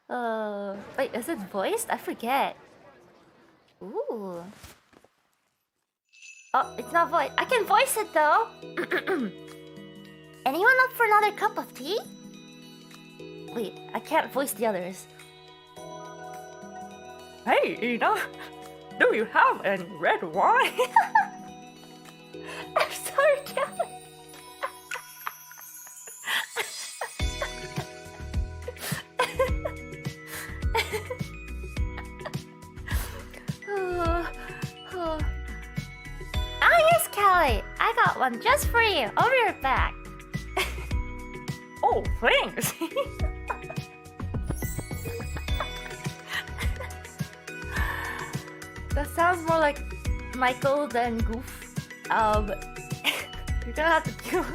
Wait, is it voiced? I forget. Ooh. Oh, it's not voiced. I can voice it though. Anyone up for another cup of tea? Wait, I can't voice the others. Hey, Ina, do you have any red wine? I'm sorry, Calli. Ah, yes, Calli. I got one just for you. Over your back. Oh, thanks. That sounds more like Michael than Goof. You're gonna have to do